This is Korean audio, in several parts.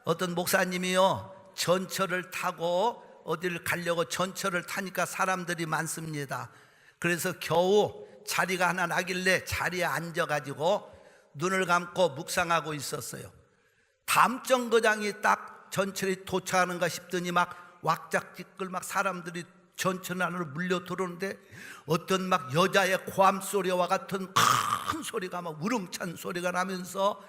어떤 목사님이요, 전철을 타고 어디를 가려고 전철을 타니까 사람들이 많습니다. 그래서 겨우 자리가 하나 나길래 자리에 앉아가지고 눈을 감고 묵상하고 있었어요. 다음 정거장이 딱 전철이 도착하는가 싶더니 막 왁작지껄 막 사람들이 전철 안으로 물려 들어오는데 어떤 막 여자의 고함 소리와 같은 큰 소리가 막 우렁찬 소리가 나면서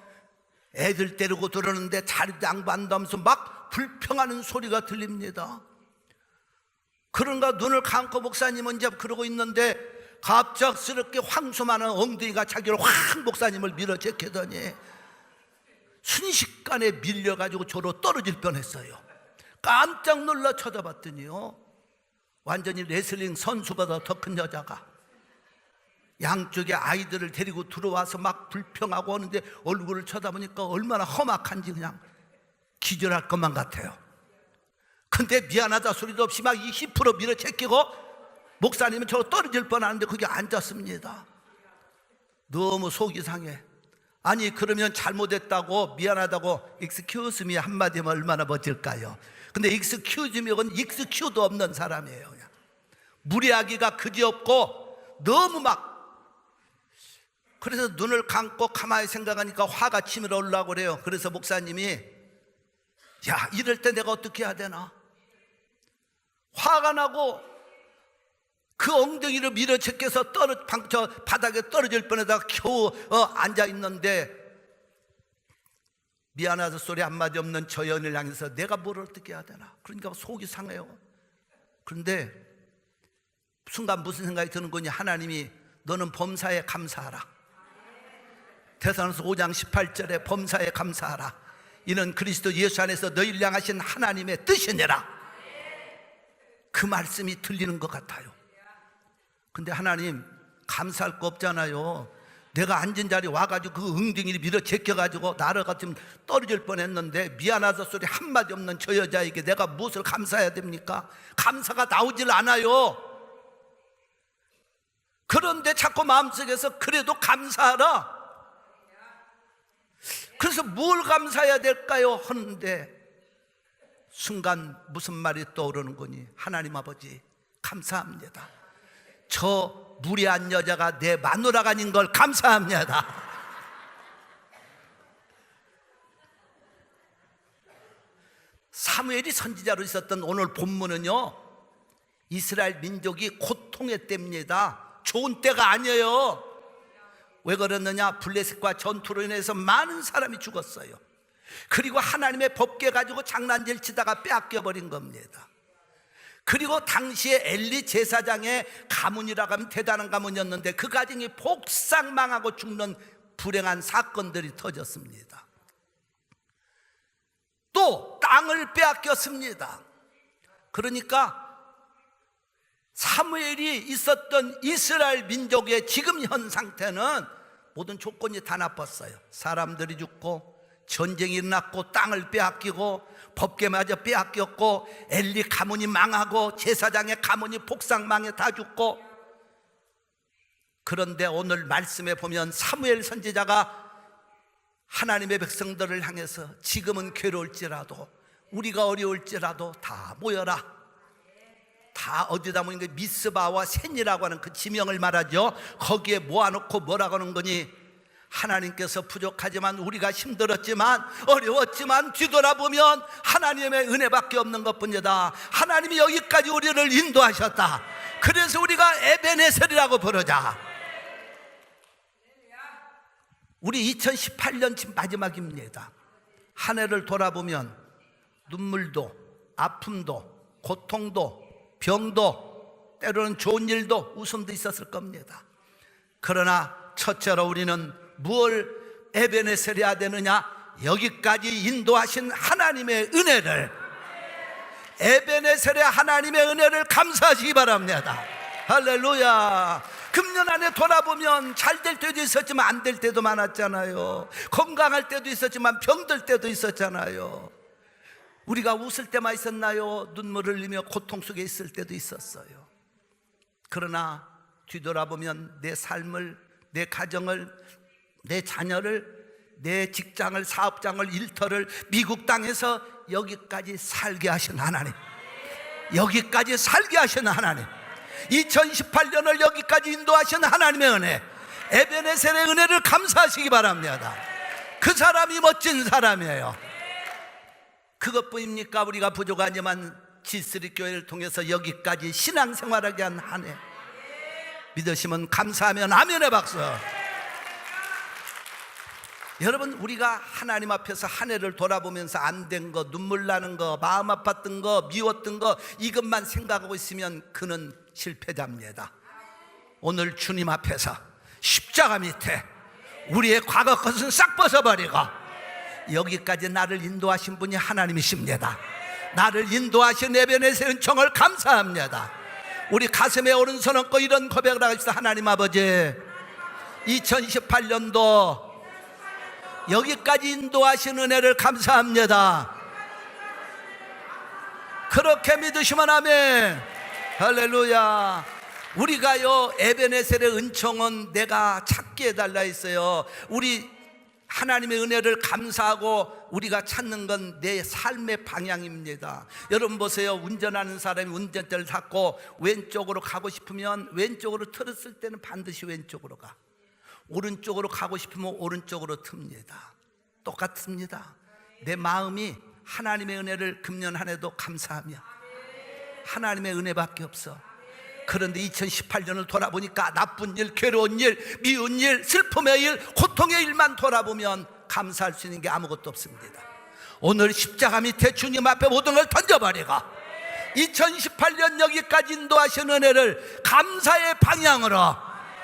애들 데리고 들어오는데 자리도 양보한다면서 막 불평하는 소리가 들립니다. 그런가 눈을 감고 목사님은 이제 그러고 있는데 갑작스럽게 황소만한 엉덩이가 자기를 확 목사님을 밀어제끼더니 순식간에 밀려가지고 저로 떨어질 뻔했어요. 깜짝 놀라 쳐다봤더니요, 완전히 레슬링 선수보다 더 큰 여자가 양쪽에 아이들을 데리고 들어와서 막 불평하고 하는데 얼굴을 쳐다보니까 얼마나 험악한지 그냥 기절할 것만 같아요. 근데 미안하다 소리도 없이 막 20% 밀어제끼고 목사님은 저 떨어질 뻔하는데 거기 앉았습니다. 너무 속이 상해. 아니 그러면 잘못했다고 미안하다고 excuse me 한마디면 얼마나 멋질까요? 근데 excuse me는 excuse도 없는 사람이에요. 그냥 무례하기가 그지없고 너무 막, 그래서 눈을 감고 가만히 생각하니까 화가 치밀어 올라오고 그래요. 그래서 목사님이 야, 이럴 때 내가 어떻게 해야 되나? 화가 나고 그 엉덩이를 밀어제껴서 바닥에 떨어질 뻔하다가 겨우 앉아 있는데 미안하다 소리 한마디 없는 저 연을 향해서 내가 뭘 어떻게 해야 되나? 그러니까 속이 상해요. 그런데 순간 무슨 생각이 드는 거니? 하나님이 너는 범사에 감사하라. 데살로니가서 5장 18절에 범사에 감사하라. 이는 그리스도 예수 안에서 너희를 향하신 하나님의 뜻이니라. 그 말씀이 들리는 것 같아요. 근데 하나님 감사할 거 없잖아요. 내가 앉은 자리에 와가지고 그 엉덩이를 밀어 제껴가지고 나를 같으면 떨어질 뻔했는데 미안하다 소리 한마디 없는 저 여자에게 내가 무엇을 감사해야 됩니까? 감사가 나오질 않아요. 그런데 자꾸 마음속에서 그래도 감사하라. 그래서 뭘 감사해야 될까요? 하는데 순간 무슨 말이 떠오르는 거니? 하나님 아버지 감사합니다. 저 무례한 여자가 내 마누라가 아닌 걸 감사합니다. 사무엘이 선지자로 있었던 오늘 본문은요, 이스라엘 민족이 고통의 때입니다. 좋은 때가 아니에요. 왜 그러느냐? 블레셋과 전투로 인해서 많은 사람이 죽었어요. 그리고 하나님의 법궤 가지고 장난질 치다가 빼앗겨버린 겁니다. 그리고 당시에 엘리 제사장의 가문이라고 하면 대단한 가문이었는데 그 가정이 폭삭 망하고 죽는 불행한 사건들이 터졌습니다. 또 땅을 빼앗겼습니다. 그러니까 사무엘이 있었던 이스라엘 민족의 지금 현 상태는 모든 조건이 다 나빴어요. 사람들이 죽고 전쟁이 일어났고 땅을 빼앗기고 법궤마저 빼앗겼고 엘리 가문이 망하고 제사장의 가문이 폭삭 망해 다 죽고. 그런데 오늘 말씀에 보면 사무엘 선지자가 하나님의 백성들을 향해서 지금은 괴로울지라도 우리가 어려울지라도 다 모여라. 다 어디다 모인 게 미스바와 센이라고 하는 그 지명을 말하죠. 거기에 모아놓고 뭐라고 하는 거니? 하나님께서 부족하지만 우리가 힘들었지만 어려웠지만 뒤돌아보면 하나님의 은혜밖에 없는 것뿐이다. 하나님이 여기까지 우리를 인도하셨다. 그래서 우리가 에베네셀이라고 부르자. 우리 2018년 지금 마지막입니다. 한 해를 돌아보면 눈물도 아픔도 고통도 병도 때로는 좋은 일도 웃음도 있었을 겁니다. 그러나 첫째로 우리는 뭘 에베네셀이야 되느냐? 여기까지 인도하신 하나님의 은혜를, 에베네셀의 하나님의 은혜를 감사하시기 바랍니다. 할렐루야. 금년 안에 돌아보면 잘 될 때도 있었지만 안 될 때도 많았잖아요. 건강할 때도 있었지만 병들 때도 있었잖아요. 우리가 웃을 때만 있었나요? 눈물을 흘리며 고통 속에 있을 때도 있었어요. 그러나 뒤돌아보면 내 삶을, 내 가정을, 내 자녀를 내 직장을, 사업장을, 일터를 미국 땅에서 여기까지 살게 하신 하나님, 여기까지 살게 하신 하나님, 2018년을 여기까지 인도하신 하나님의 은혜, 에베네셀의 은혜를 감사하시기 바랍니다. 그 사람이 멋진 사람이에요. 그것뿐입니까? 우리가 부족하지만 G3 교회를 통해서 여기까지 신앙생활하게 한 한 해, 믿으시면 감사하면 아멘의 박수. 여러분, 우리가 하나님 앞에서 한 해를 돌아보면서 안 된 거, 눈물 나는 거, 마음 아팠던 거, 미웠던 거, 이것만 생각하고 있으면 그는 실패자입니다. 오늘 주님 앞에서 십자가 밑에 우리의 과거 것은 싹 벗어버리고 여기까지 나를 인도하신 분이 하나님이십니다. 나를 인도하신 에베네셀 은총을 감사합니다. 우리 가슴에 오른손 얹고 이런 고백을 하겠습니다. 하나님 아버지, 2018년도 여기까지 인도하신 은혜를 감사합니다. 그렇게 믿으시면 아멘. 할렐루야. 우리가요, 에베네셀의 은총은 내가 찾게 해달라 했어요. 우리 하나님의 은혜를 감사하고 우리가 찾는 건 내 삶의 방향입니다. 여러분 보세요. 운전하는 사람이 운전대를 잡고 왼쪽으로 가고 싶으면 왼쪽으로 틀었을 때는 반드시 왼쪽으로 가. 오른쪽으로 가고 싶으면 오른쪽으로 틉니다. 똑같습니다. 내 마음이 하나님의 은혜를 금년 한 해도 감사하며, 하나님의 은혜밖에 없어. 그런데 2018년을 돌아보니까 나쁜 일, 괴로운 일, 미운 일, 슬픔의 일, 고통의 일만 돌아보면 감사할 수 있는 게 아무것도 없습니다. 오늘 십자가 밑에 주님 앞에 모든 걸 던져버리고 2018년 여기까지 인도하신 은혜를 감사의 방향으로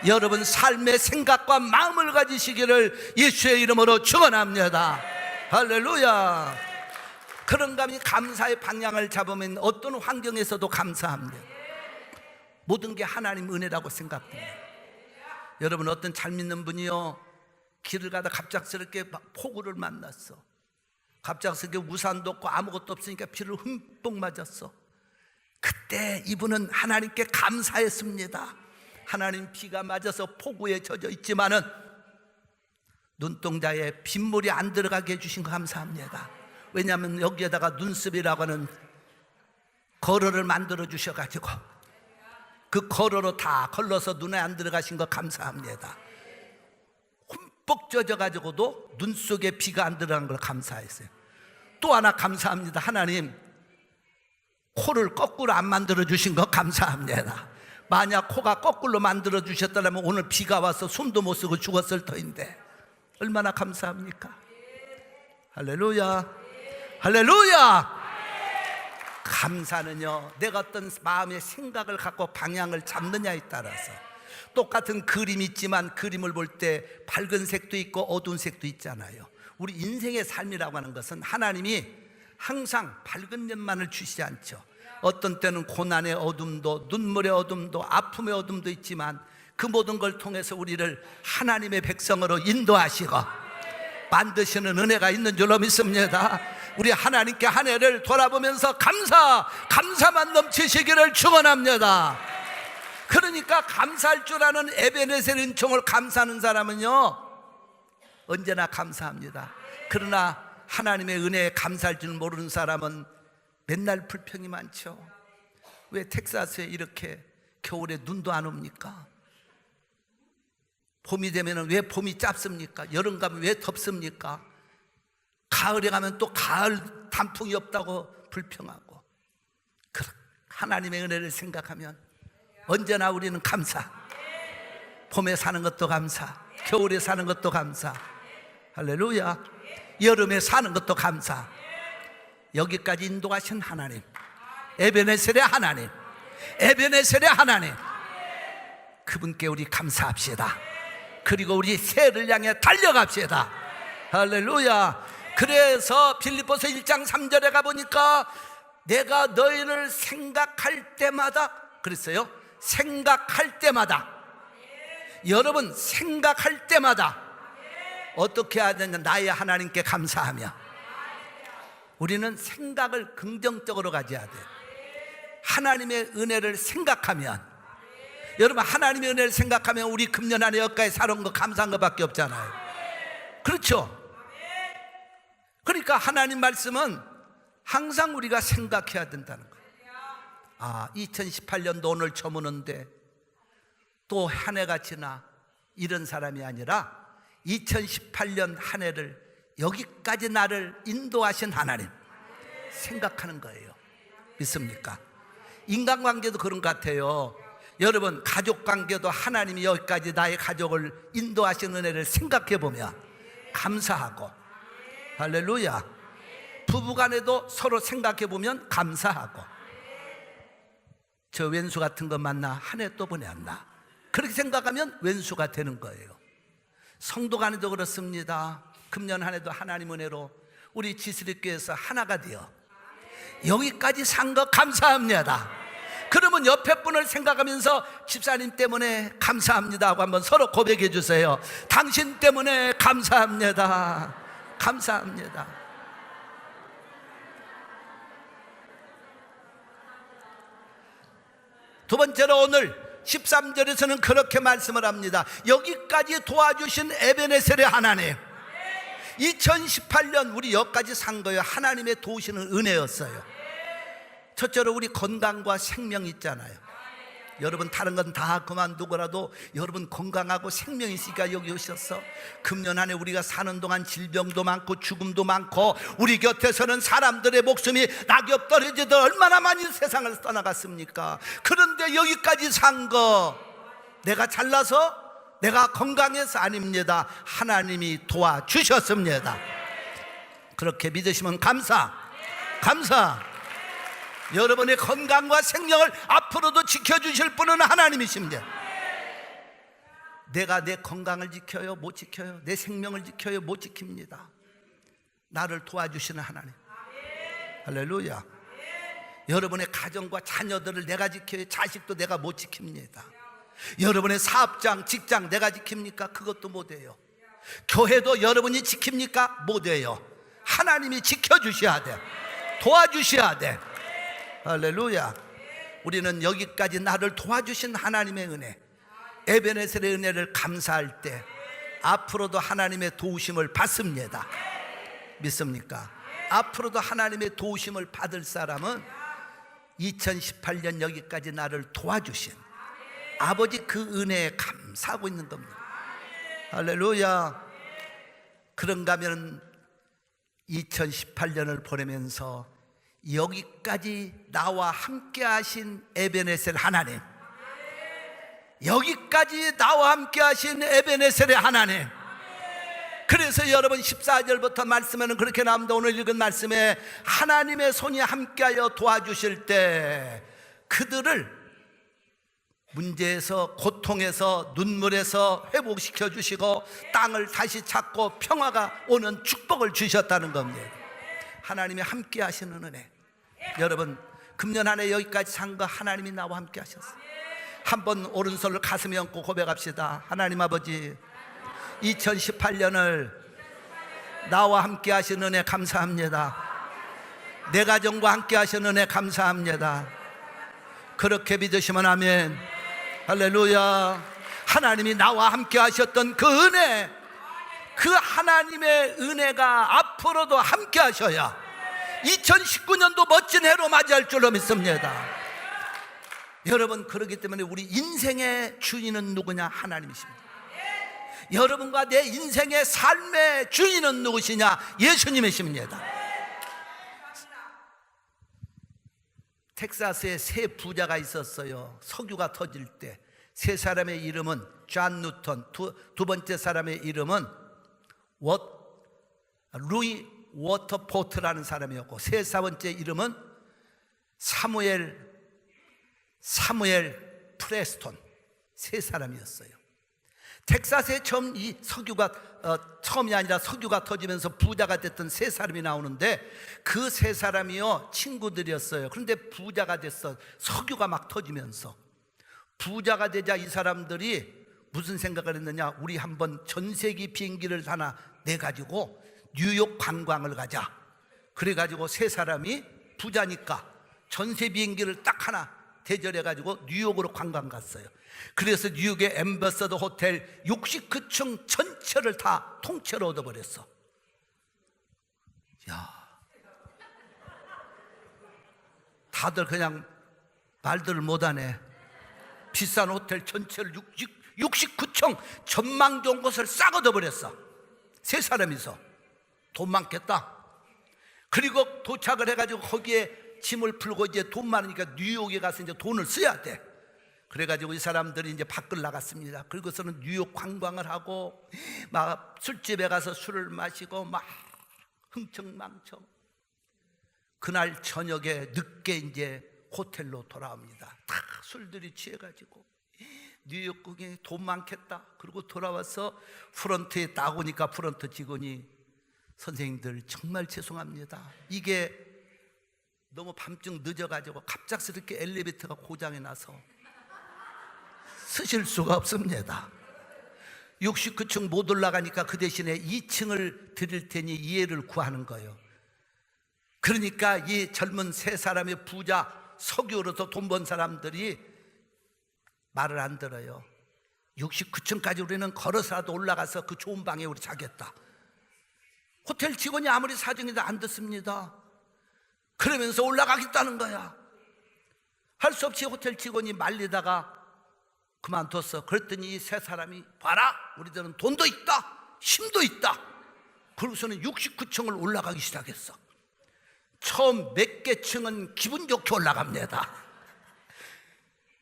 여러분 삶의 생각과 마음을 가지시기를 예수의 이름으로 축원합니다. 할렐루야. 그런가 하면 감사의 방향을 잡으면 어떤 환경에서도 감사합니다. 모든 게 하나님 은혜라고 생각합니다. 여러분, 어떤 잘 믿는 분이요, 길을 가다 갑작스럽게 폭우를 만났어. 갑작스럽게 우산도 없고 아무것도 없으니까 비를 흠뻑 맞았어. 그때 이분은 하나님께 감사했습니다. 하나님, 비가 맞아서 폭우에 젖어 있지만은 눈동자에 빗물이 안 들어가게 해주신 거 감사합니다. 왜냐하면 여기에다가 눈썹이라고 하는 거러를 만들어 주셔가지고 그 거러로 다 걸러서 눈에 안 들어가신 거 감사합니다. 흠뻑 젖어가지고도 눈 속에 비가 안 들어간 걸 감사했어요. 또 하나 감사합니다. 하나님, 코를 거꾸로 안 만들어 주신 거 감사합니다. 만약 코가 거꾸로 만들어 주셨다면 오늘 비가 와서 숨도 못 쉬고 죽었을 터인데 얼마나 감사합니까? 할렐루야. 할렐루야. 감사는요, 내가 어떤 마음의 생각을 갖고 방향을 잡느냐에 따라서, 똑같은 그림이 있지만 그림을 볼 때 밝은 색도 있고 어두운 색도 있잖아요. 우리 인생의 삶이라고 하는 것은 하나님이 항상 밝은 면만을 주시지 않죠. 어떤 때는 고난의 어둠도, 눈물의 어둠도, 아픔의 어둠도 있지만 그 모든 걸 통해서 우리를 하나님의 백성으로 인도하시고 만드시는 은혜가 있는 줄로 믿습니다. 우리 하나님께 한 해를 돌아보면서 감사만 넘치시기를 축원합니다. 그러니까 감사할 줄 아는 에베네셀 은총을 감사하는 사람은요, 언제나 감사합니다. 그러나 하나님의 은혜에 감사할 줄 모르는 사람은 맨날 불평이 많죠. 왜 텍사스에 이렇게 겨울에 눈도 안 옵니까? 봄이 되면 왜 봄이 짧습니까? 여름 가면 왜 덥습니까? 가을에 가면 또 가을 단풍이 없다고 불평하고. 하나님의 은혜를 생각하면 언제나 우리는 감사. 봄에 사는 것도 감사, 겨울에 사는 것도 감사, 할렐루야. 여름에 사는 것도 감사. 여기까지 인도하신 하나님, 에베네셀의 하나님, 에베네셀의 하나님, 그분께 우리 감사합시다. 그리고 우리 새해를 향해 달려갑시다. 할렐루야. 그래서 빌립보서 1장 3절에 가보니까 내가 너희를 생각할 때마다, 그랬어요. 생각할 때마다. 여러분, 생각할 때마다 어떻게 해야 되냐? 나의 하나님께 감사하며. 우리는 생각을 긍정적으로 가져야 돼요. 하나님의 은혜를 생각하면, 여러분, 하나님의 은혜를 생각하면 우리 금년 안에 여기까지 살아온 거 감사한 것밖에 없잖아요. 그렇죠? 그러니까 하나님 말씀은 항상 우리가 생각해야 된다는 거예요. 2018년도 오늘 저무는데 또 한 해가 지나 이런 사람이 아니라 2018년 한 해를 여기까지 나를 인도하신 하나님 생각하는 거예요. 믿습니까? 인간관계도 그런 것 같아요. 여러분, 가족관계도 하나님이 여기까지 나의 가족을 인도하신 은혜를 생각해 보면 감사하고, 할렐루야. 부부간에도 서로 생각해 보면 감사하고, 저 왼수 같은 거 만나 한 해 또 보내었나, 그렇게 생각하면 왼수가 되는 거예요. 성도 간에도 그렇습니다. 금년 한 해도 하나님 은혜로 우리 지스리교회에서 하나가 되어 여기까지 산 거 감사합니다. 그러면 옆에 분을 생각하면서 집사님 때문에 감사합니다 하고 한번 서로 고백해 주세요. 당신 때문에 감사합니다. 감사합니다. 두 번째로 오늘 13절에서는 그렇게 말씀을 합니다. 여기까지 도와주신 에베네셀의 하나님, 2018년 우리 여기까지 산 거예요. 하나님의 도우시는 은혜였어요. 첫째로 우리 건강과 생명 있잖아요. 여러분, 다른 건 다 그만두고라도 여러분 건강하고 생명이 있으니까 여기 오셨어. 금년 안에 우리가 사는 동안 질병도 많고 죽음도 많고 우리 곁에서는 사람들의 목숨이 낙엽 떨어지듯 얼마나 많이 세상을 떠나갔습니까? 그런데 여기까지 산 거 내가 잘나서, 내가 건강해서 아닙니다. 하나님이 도와주셨습니다. 그렇게 믿으시면 감사. 여러분의 건강과 생명을 앞으로도 지켜주실 분은 하나님이십니다. 내가 내 건강을 지켜요? 못 지켜요? 내 생명을 지켜요? 못 지킵니다. 나를 도와주시는 하나님. 할렐루야. 여러분의 가정과 자녀들을 내가 지켜요? 자식도 내가 못 지킵니다. 여러분의 사업장, 직장 내가 지킵니까? 그것도 못해요. 교회도 여러분이 지킵니까? 못해요. 하나님이 지켜주셔야 돼. 도와주셔야 돼. 할렐루야. 우리는 여기까지 나를 도와주신 하나님의 은혜, 에베네셀의 은혜를 감사할 때 앞으로도 하나님의 도우심을 받습니다. 믿습니까? 앞으로도 하나님의 도우심을 받을 사람은 2018년 여기까지 나를 도와주신 아버지 그 은혜에 감사하고 있는 겁니다. 할렐루야. 그런가 하면 2018년을 보내면서 여기까지 나와 함께 하신 에베네셀 하나님, 여기까지 나와 함께 하신 에베네셀의 하나님. 그래서 여러분 14절부터 말씀에는 그렇게 나옵니다. 오늘 읽은 말씀에 하나님의 손이 함께하여 도와주실 때 그들을 문제에서, 고통에서, 눈물에서 회복시켜 주시고 땅을 다시 찾고 평화가 오는 축복을 주셨다는 겁니다. 하나님이 함께 하시는 은혜. 여러분, 금년 안에 여기까지 산 거 하나님이 나와 함께 하셨어요. 한번 오른손을 가슴에 얹고 고백합시다. 하나님 아버지, 2018년을 나와 함께 하신 은혜 감사합니다. 내 가정과 함께 하신 은혜 감사합니다. 그렇게 믿으시면 아멘. 할렐루야. 하나님이 나와 함께 하셨던 그 은혜, 그 하나님의 은혜가 앞으로도 함께 하셔야 2019년도 멋진 해로 맞이할 줄로 믿습니다. 여러분, 그렇기 때문에 우리 인생의 주인은 누구냐? 하나님이십니다. 여러분과 내 인생의 삶의 주인은 누구시냐? 예수님이십니다. 텍사스에 세 부자가 있었어요. 석유가 터질 때 세 사람의 이름은 존 뉴턴, 두 번째 사람의 이름은 루이 워터포트라는 사람이었고, 세 번째 이름은 사무엘 프레스톤, 세 사람이었어요. 텍사스에 처음 이 석유가 처음이 아니라 석유가 터지면서 부자가 됐던 세 사람이 나오는데 그 세 사람이요 친구들이었어요. 그런데 부자가 됐어. 석유가 막 터지면서 부자가 되자 이 사람들이 무슨 생각을 했느냐? 우리 한번 전세기 비행기를 하나 내가지고 뉴욕 관광을 가자. 그래가지고 세 사람이 부자니까 전세 비행기를 딱 하나 대절해가지고 뉴욕으로 관광 갔어요. 그래서 뉴욕의 엠버서더 호텔 69층 전체를 다 통째로 얻어버렸어. 야, 다들 그냥 말들을 못하네. 비싼 호텔 전체를 69층 전망 좋은 곳을 싹 얻어버렸어. 세 사람이서. 돈 많겠다. 그리고 도착을 해가지고 거기에 짐을 풀고 이제 돈 많으니까 뉴욕에 가서 이제 돈을 써야 돼. 그래가지고 이 사람들이 이제 밖을 나갔습니다. 그리고서는 뉴욕 관광을 하고 막 술집에 가서 술을 마시고 막 흥청망청. 그날 저녁에 늦게 이제 호텔로 돌아옵니다. 다 술들이 취해가지고 뉴욕 국경에 돈 많겠다. 그리고 돌아와서 프런트에 딱 오니까 프런트 직원이 선생님들 정말 죄송합니다. 이게 너무 밤중 늦어가지고 갑작스럽게 엘리베이터가 고장이 나서 쓰실 수가 없습니다. 69층 못 올라가니까 그 대신에 2층을 드릴 테니 이해를 구하는 거예요. 그러니까 이 젊은 세 사람의 부자 석유로서 돈 번 사람들이 말을 안 들어요. 69층까지 우리는 걸어서라도 올라가서 그 좋은 방에 우리 자겠다. 호텔 직원이 아무리 사정해도 안 듣습니다. 그러면서 올라가겠다는 거야. 할 수 없이 호텔 직원이 말리다가 그만뒀어. 그랬더니 이 세 사람이 봐라, 우리들은 돈도 있다, 힘도 있다. 그러고서는 69층을 올라가기 시작했어. 처음 몇 개 층은 기분 좋게 올라갑니다.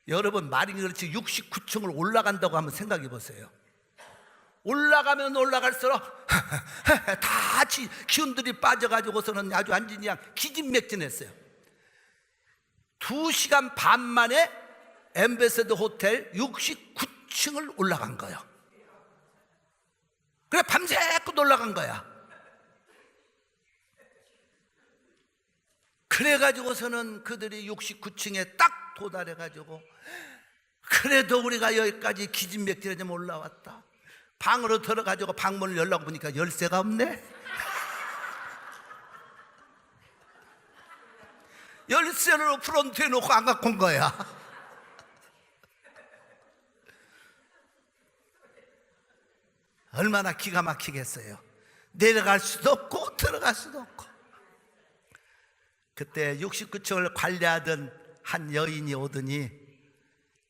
여러분, 말이 그렇지 69층을 올라간다고 한번 생각해 보세요. 올라가면 올라갈수록 다 기운들이 빠져가지고서는 아주 완전히 그냥 기진맥진했어요. 2시간 반 만에 엠베서더 호텔 69층을 올라간 거예요. 그래 밤새껏 올라간 거야. 그래가지고서는 그들이 69층에 딱 도달해가지고 그래도 우리가 여기까지 기진맥진해 좀 올라왔다. 방으로 들어가지고 방문을 열라고 보니까 열쇠가 없네. 열쇠를 프론트에 놓고 안 갖고 온 거야. 얼마나 기가 막히겠어요. 내려갈 수도 없고 들어갈 수도 없고. 그때 69층을 관리하던 한 여인이 오더니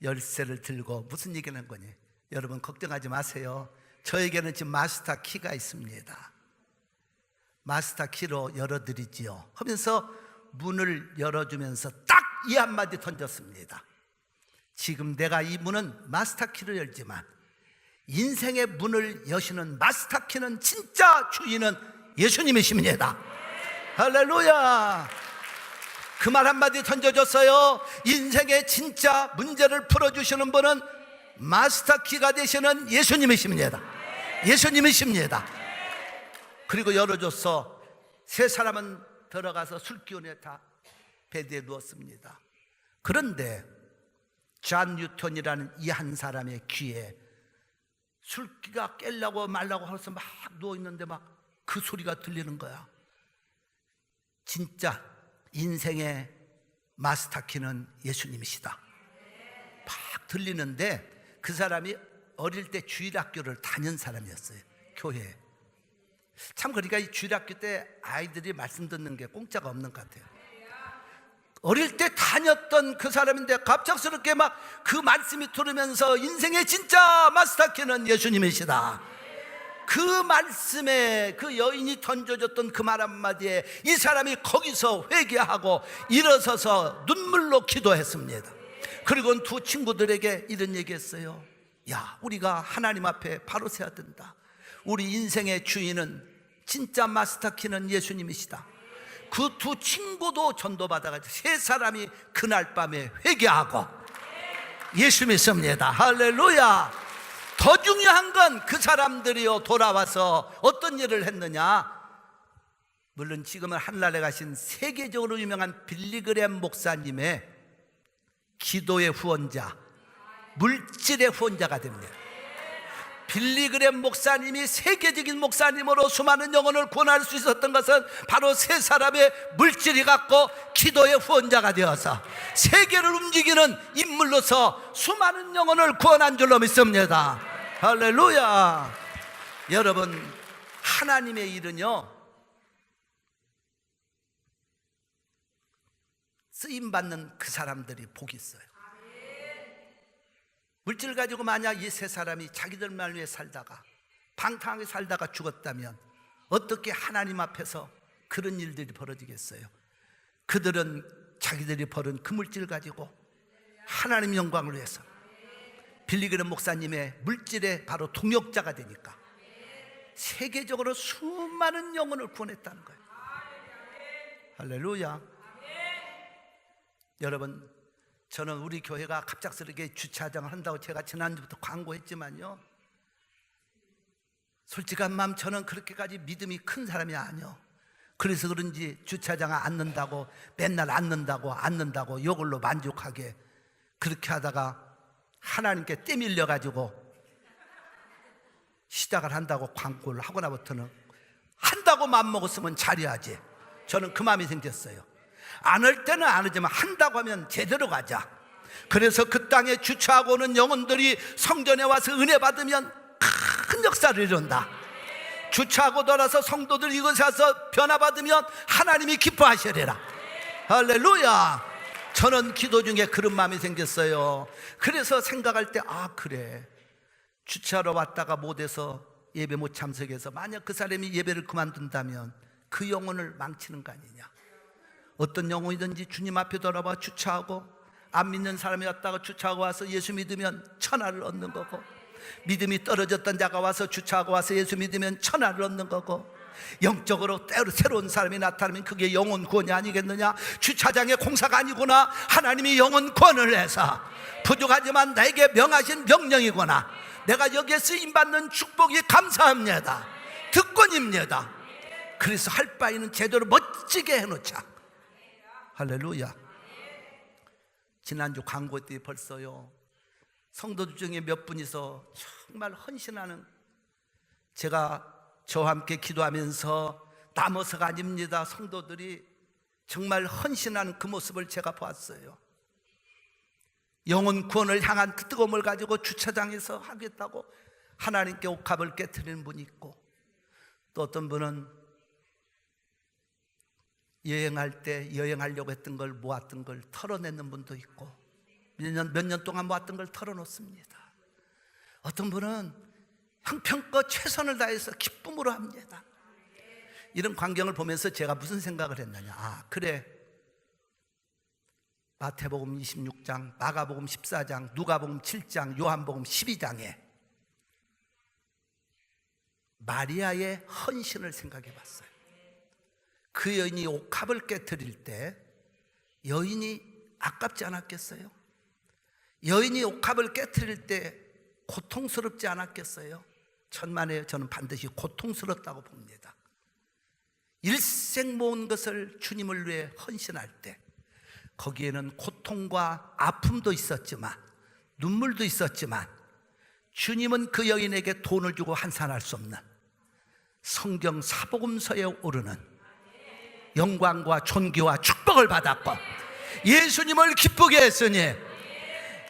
열쇠를 들고 무슨 얘기를 한 거니? 여러분 걱정하지 마세요. 저에게는 지금 마스터 키가 있습니다. 마스터 키로 열어드리지요 하면서 문을 열어주면서 딱 이 한마디 던졌습니다. 지금 내가 이 문은 마스터 키로 열지만 인생의 문을 여시는 마스터 키는 진짜 주인은 예수님이십니다. 할렐루야. 그 말 한마디 던져줬어요. 인생의 진짜 문제를 풀어주시는 분은 마스터 키가 되시는 예수님이십니다. 예수님이십니다. 그리고 열어줘서 세 사람은 들어가서 술 기운에 다 베드에 누웠습니다. 그런데 존 뉴턴이라는 이 한 사람의 귀에 술기가 깰라고 말라고 해서 막 누워있는데 막 그 소리가 들리는 거야. 진짜 인생의 마스터키는 예수님이시다 막 들리는데 그 사람이 어릴 때 주일학교를 다닌 사람이었어요. 교회에. 참 그러니까 이 주일학교 때 아이들이 말씀 듣는 게 공짜가 없는 것 같아요. 어릴 때 다녔던 그 사람인데 갑작스럽게 막 그 말씀이 들으면서 인생의 진짜 마스터키는 예수님이시다. 그 말씀에 그 여인이 던져줬던 그 말 한마디에 이 사람이 거기서 회개하고 일어서서 눈물로 기도했습니다. 그리고 두 친구들에게 이런 얘기했어요. 야, 우리가 하나님 앞에 바로 서야 된다. 우리 인생의 주인은 진짜 마스터키는 예수님이시다. 그 두 친구도 전도받아가지고 세 사람이 그날 밤에 회개하고 예수 믿습니다. 할렐루야. 더 중요한 건 그 사람들이요 돌아와서 어떤 일을 했느냐. 물론 지금은 하늘나라에 가신 세계적으로 유명한 빌리그램 목사님의 기도의 후원자, 물질의 후원자가 됩니다. 빌리그램 목사님이 세계적인 목사님으로 수많은 영혼을 구원할 수 있었던 것은 바로 세 사람의 물질이 갖고 기도의 후원자가 되어서 세계를 움직이는 인물로서 수많은 영혼을 구원한 줄로 믿습니다. 할렐루야. 여러분, 하나님의 일은요 쓰임받는 그 사람들이 복이 있어요. 물질 가지고 만약 이 세 사람이 자기들만 위해 살다가 방탕하게 살다가 죽었다면 어떻게 하나님 앞에서 그런 일들이 벌어지겠어요? 그들은 자기들이 벌은 그 물질 가지고 하나님 영광을 위해서 빌리그램 목사님의 물질의 바로 동역자가 되니까 세계적으로 수많은 영혼을 구원했다는 거예요. 할렐루야. 여러분, 저는 우리 교회가 갑작스럽게 주차장을 한다고 제가 지난주부터 광고했지만요, 솔직한 마음 저는 그렇게까지 믿음이 큰 사람이 아니요. 그래서 그런지 주차장을 앉는다고 맨날 앉는다고 이걸로 만족하게 그렇게 하다가 하나님께 떼밀려 가지고 시작을 한다고 광고를 하고 나부터는 한다고 맘먹었으면 잘해야지. 저는 그 마음이 생겼어요. 안 할 때는 안 하지만 한다고 하면 제대로 가자. 그래서 그 땅에 주차하고 오는 영혼들이 성전에 와서 은혜 받으면 큰 역사를 이룬다. 주차하고 돌아서 성도들 이곳에 와서 변화받으면 하나님이 기뻐하시리라. 할렐루야. 저는 기도 중에 그런 마음이 생겼어요. 그래서 생각할 때 그래, 주차하러 왔다가 못해서 예배 못 참석해서 만약 그 사람이 예배를 그만둔다면 그 영혼을 망치는 거 아니냐. 어떤 영혼이든지 주님 앞에 돌아와 주차하고 안 믿는 사람이 왔다가 주차하고 와서 예수 믿으면 천하를 얻는 거고, 믿음이 떨어졌던 자가 와서 주차하고 와서 예수 믿으면 천하를 얻는 거고, 영적으로 때로 새로운 사람이 나타나면 그게 영혼 구원이 아니겠느냐. 주차장의 공사가 아니구나, 하나님이 영혼 구원을 해서 부족하지만 나에게 명하신 명령이구나, 내가 여기에 쓰임받는 축복이 감사합니다, 특권입니다. 그래서 할 바에는 제대로 멋지게 해놓자. 할렐루야. 지난주 광고 때 벌써요, 성도들 중에 몇 분이서 정말 헌신하는, 제가 저와 함께 기도하면서 남어서가 아닙니다, 성도들이 정말 헌신하는 그 모습을 제가 보았어요. 영혼 구원을 향한 그 뜨거움을 가지고 주차장에서 하겠다고 하나님께 옥합을 깨트리는 분이 있고, 또 어떤 분은 여행할 때 여행하려고 했던 걸 모았던 걸 털어내는 분도 있고, 몇 년 동안 모았던 걸 털어놓습니다. 어떤 분은 형편껏 최선을 다해서 기쁨으로 합니다. 이런 광경을 보면서 제가 무슨 생각을 했느냐, 그래, 마태복음 26장, 마가복음 14장, 누가복음 7장, 요한복음 12장에 마리아의 헌신을 생각해 봤어요. 그 여인이 옥합을 깨트릴 때 여인이 아깝지 않았겠어요? 여인이 옥합을 깨트릴 때 고통스럽지 않았겠어요? 천만에 저는 반드시 고통스럽다고 봅니다. 일생 모은 것을 주님을 위해 헌신할 때 거기에는 고통과 아픔도 있었지만 눈물도 있었지만 주님은 그 여인에게 돈을 주고 환산할 수 없는 성경 사복음서에 오르는 영광과 존귀와 축복을 받았고 예수님을 기쁘게 했으니,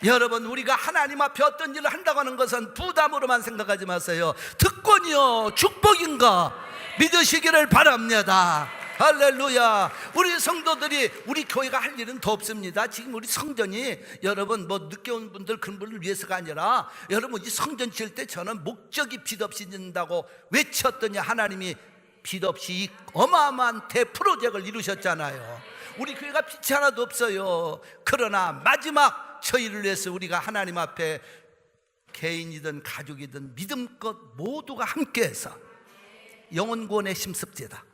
여러분, 우리가 하나님 앞에 어떤 일을 한다고 하는 것은 부담으로만 생각하지 마세요. 특권이요 축복인 거 믿으시기를 바랍니다. 할렐루야. 우리 성도들이, 우리 교회가 할 일은 더 없습니다. 지금 우리 성전이, 여러분, 늦게 온 분들 그런 분을 위해서가 아니라, 여러분, 이 성전 지을 때 저는 목적이 빚 없이 짓는다고 외쳤더니 하나님이 빚 없이 이 어마어마한 대프로젝트를 이루셨잖아요. 우리 교회가 빚이 하나도 없어요. 그러나 마지막 저희를 위해서 우리가 하나님 앞에 개인이든 가족이든 믿음껏 모두가 함께해서 영혼 구원에 힘씁시다.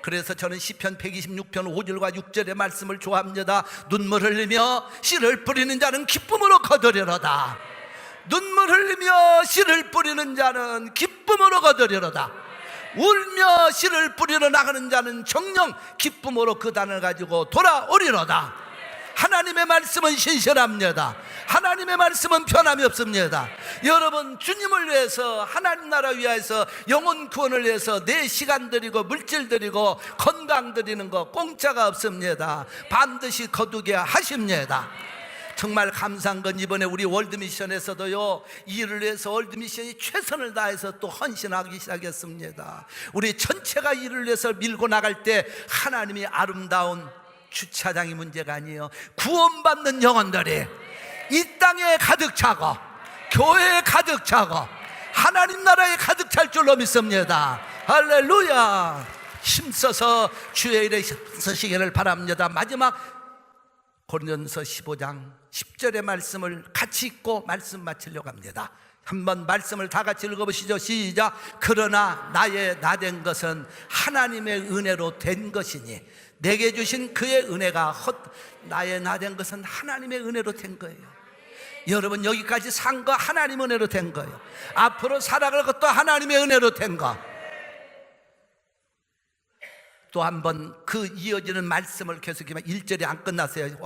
그래서 저는 시편 126편 5절과 6절의 말씀을 좋아합니다. 눈물 흘리며 씨를 뿌리는 자는 기쁨으로 거두리로다. 눈물 흘리며 씨를 뿌리는 자는 기쁨으로 거두리로다. 울며 씨를 뿌리러 나가는 자는 정녕 기쁨으로 그 단을 가지고 돌아오리로다. 하나님의 말씀은 신실합니다. 하나님의 말씀은 변함이 없습니다. 여러분, 주님을 위해서, 하나님 나라 위해서, 영혼 구원을 위해서 내 시간 드리고 물질 드리고 건강 드리는 거 공짜가 없습니다. 반드시 거두게 하십니다. 정말 감사한 건 이번에 우리 월드미션에서도요, 이를 위해서 월드미션이 최선을 다해서 또 헌신하기 시작했습니다. 우리 전체가 이를 위해서 밀고 나갈 때 하나님이 아름다운 주차장이 문제가 아니에요. 구원받는 영혼들이 이 땅에 가득 차고 교회에 가득 차고 하나님 나라에 가득 찰 줄로 믿습니다. 할렐루야. 힘써서 주의 일에 서시기를 바랍니다. 마지막 고린도서 15장 10절의 말씀을 같이 읽고 말씀 마치려고 합니다. 한번 말씀을 다 같이 읽어보시죠. 시작. 그러나 나의 나된 것은 하나님의 은혜로 된 것이니 내게 주신 그의 은혜가 나의 나된 것은 하나님의 은혜로 된 거예요. 여러분 여기까지 산 거 하나님 은혜로 된 거예요. 앞으로 살아갈 것도 하나님의 은혜로 된 거. 또 한번 그 이어지는 말씀을 계속하면 1절이 안 끝났어요.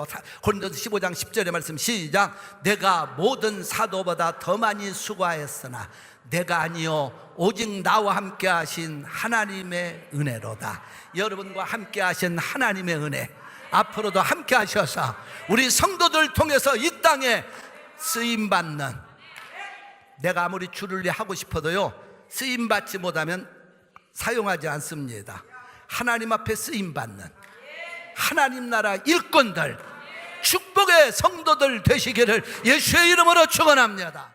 고린도서 15장 10절의 말씀 시작. 내가 모든 사도보다 더 많이 수고하였으나 내가 아니요 오직 나와 함께 하신 하나님의 은혜로다. 여러분과 함께 하신 하나님의 은혜 앞으로도 함께 하셔서 우리 성도들 통해서 이 땅에 쓰임받는, 내가 아무리 주를 위해 하고 싶어도요 쓰임받지 못하면 사용하지 않습니다. 하나님 앞에 쓰임받는 하나님 나라 일꾼들, 축복의 성도들 되시기를 예수의 이름으로 축원합니다.